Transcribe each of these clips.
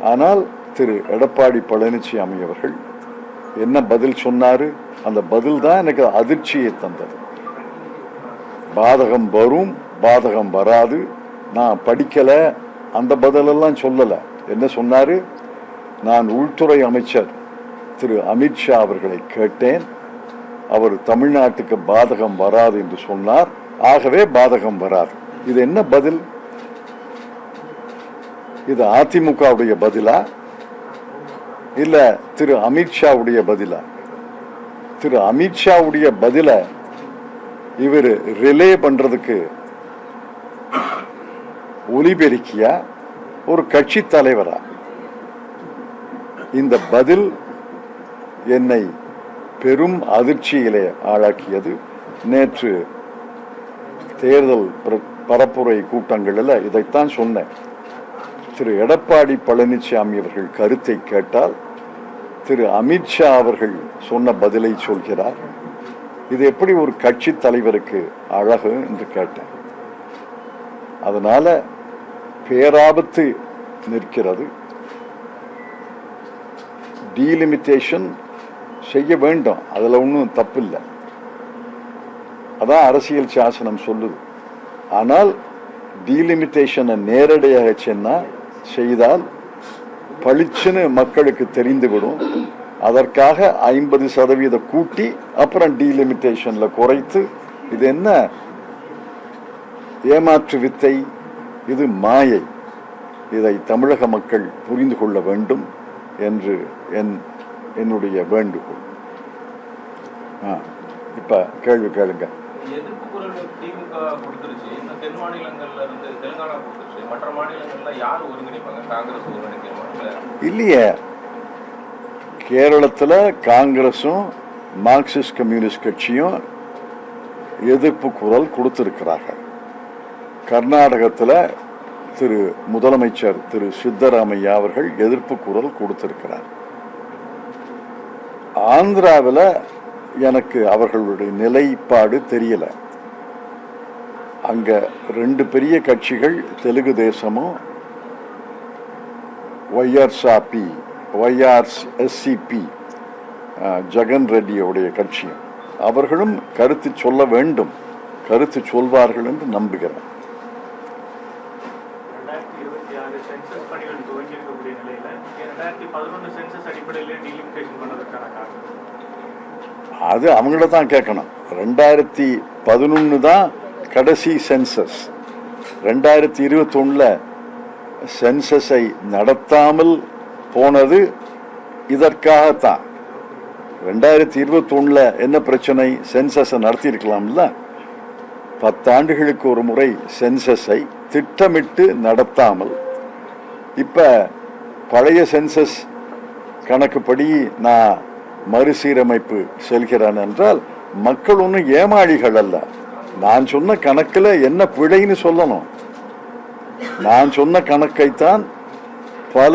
ஆனால் திரு எடப்பாடி பழனிசாமி அவர்கள் என்ன பதில் சொன்னாரு? அந்த பதில் தான் எனக்கு அதிர்ச்சியை தந்தது. பாதகம் வரும், பாதகம் வராது, நான் படிக்கல, அந்த பதிலெல்லாம் சொல்லல. என்ன சொன்னாரு? நான் உள்துறை அமைச்சர் திரு அமித்ஷா அவர்களை கேட்டேன், அவர் தமிழ்நாட்டுக்கு பாதகம் வராது என்று சொன்னார், ஆகவே பாதகம் வராது. இது என்ன பதில்? இது அதிமுகவுடைய பதிலா இல்ல திரு அமித்ஷாவுடைய பதிலா? திரு அமித்ஷாவுடைய பதில இவர் ரிலே பண்றதுக்கு ஒலிபெருக்கியா ஒரு கட்சி தலைவரா? இந்த பதில் என்னை பெரும் அதிர்ச்சியிலே ஆளாக்கியது. நேற்று தேர்தல் பரப்புரை கூட்டங்களில் இதைத்தான் சொன்னேன். திரு எடப்பாடி பழனிசாமி அவர்கள் கருத்தை கேட்டால் திரு அமித்ஷா அவர்கள் சொன்ன பதிலை சொல்கிறார். இது எப்படி ஒரு கட்சி தலைவருக்கு அழகு என்று கேட்டேன். அதனால பேராபத்து நிற்கிறது. டீலிமிட்டேஷன் செய்ய வேண்டும், அதுல ஒன்றும் தப்பில்லை, அதான் அரசியல் சாசனம் சொல்லுது. ஆனால் டீலிமிட்டேஷனை நேரடியாக செய்தால் பளிச்சுன்னு மக்களுக்கு தெரிந்துவிடும். அதற்காக 50% கூட்டி அப்புறம் டீலிமிட்டேஷன்ல குறைத்து, இது என்ன ஏமாற்று வித்தை? இது மாயை. இதை தமிழக மக்கள் புரிந்து கொள்ள வேண்டும் என்று என்னுடைய வேண்டுகோள். இப்ப கேள்வி கேளுங்க. எதிர்ப்பு குரல் திமுக கொடுத்துருச்சு, தென் மாநிலங்கள்ல இருந்து தெலுங்கானா கொடுத்துருச்சு, மற்ற மாநிலங்கள்ல யார் ஒருங்கிணைப்பாங்க? காங்கிரஸ் ஒருங்கிணைப்பாங்க இல்லையே. கேரளத்துல காங்கிரசும் மார்க்சிஸ்ட் கம்யூனிஸ்ட் கட்சியும் எதிர்ப்பு குரல் கொடுத்திருக்கிறார்கள். கர்நாடகத்தில் திரு முதலமைச்சர் திரு சித்தராமையா அவர்கள் எதிர்ப்பு குரல் கொடுத்திருக்கிறார். ஆந்திராவில் எனக்கு அவர்களுடைய நிலைப்பாடு தெரியல. அங்க 2 பெரிய கட்சிகள், தெலுங்கு தேசமும் YRSCP ஜெகன் ரெட்டியோடைய கட்சியும், அவர்களும் கருத்து சொல்ல வேண்டும், கருத்து சொல்வார்கள் என்று நம்புகிறேன். அது அவங்கள தான் கேட்கணும். 2011 தான் கடைசி சென்சஸ். 2021 சென்சஸை நடத்தாமல் போனது இதற்காகத்தான். 2021 என்ன பிரச்சனை? சென்சஸை நடத்தி இருக்கலாம்ல. 10 ஆண்டுகளுக்கு ஒரு முறை சென்சஸை திட்டமிட்டு நடத்தாமல், இப்ப பழைய சென்சஸ் கணக்குப்படி நான் மறுசீரமைப்பு செல்கிறேன் என்றால் மக்கள் ஒன்றும் ஏமாளிகள் அல்ல. நான் சொன்ன கணக்கில் என்ன பிழைன்னு சொல்லணும். நான் சொன்ன கணக்கைத்தான் பல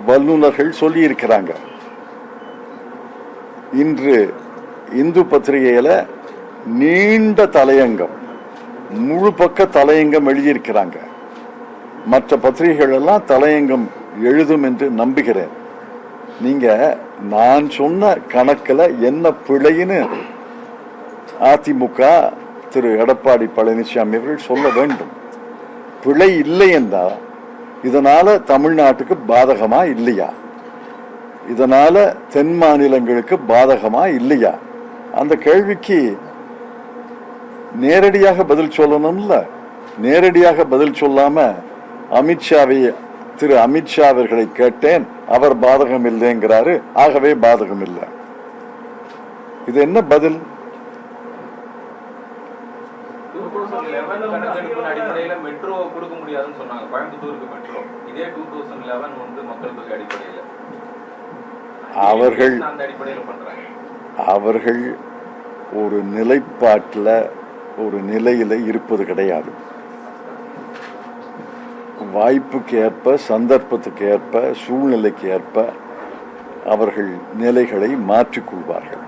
வல்லுநர்கள் சொல்லி இருக்கிறாங்க. இன்று இந்து பத்திரிகையில நீண்ட தலையங்கம், முழு பக்க தலையங்கம் எழுதியிருக்கிறாங்க. மற்ற பத்திரிகைகள் எல்லாம் தலையங்கம் எழுதும் என்று நம்புகிறேன். நீங்க நான் சொன்ன கணக்கில் என்ன பிழைன்னு அதிமுக திரு எடப்பாடி பழனிசாமி அவர்கள் சொல்ல வேண்டும். பிழை இல்லை என்றால் இதனால தமிழ்நாட்டுக்கு பாதகமா இல்லையா? இதனால தென் மாநிலங்களுக்கு பாதகமா இல்லையா? அந்த கேள்விக்கு நேரடியாக பதில் சொல்லணும்ல. நேரடியாக பதில் சொல்லாம திரு அமித்ஷா அவர்களை கேட்டேன், அவர் பாதகம் இல்லைங்கிறாரு, ஆகவே பாதகம் இல்லை. இது என்ன பதில்? மெட்ரோ கொடுக்க முடியாதுன்னு சொன்னாங்க, கோயம்புத்தூருக்கு மெட்ரோ. இதே 2011 வந்து மக்கள் தொகை அடிப்படையில் அவர்கள் ஒரு நிலைப்பாட்டில் ஒரு நிலையில இருப்பது கிடையாது. வாய்ப்புக்கு ஏற்ப, சந்தர்ப்பத்துக்கு ஏற்ப, சூழ்நிலைக்கு ஏற்ப அவர்கள் நிலைகளை மாற்றிக்கொள்வார்கள்.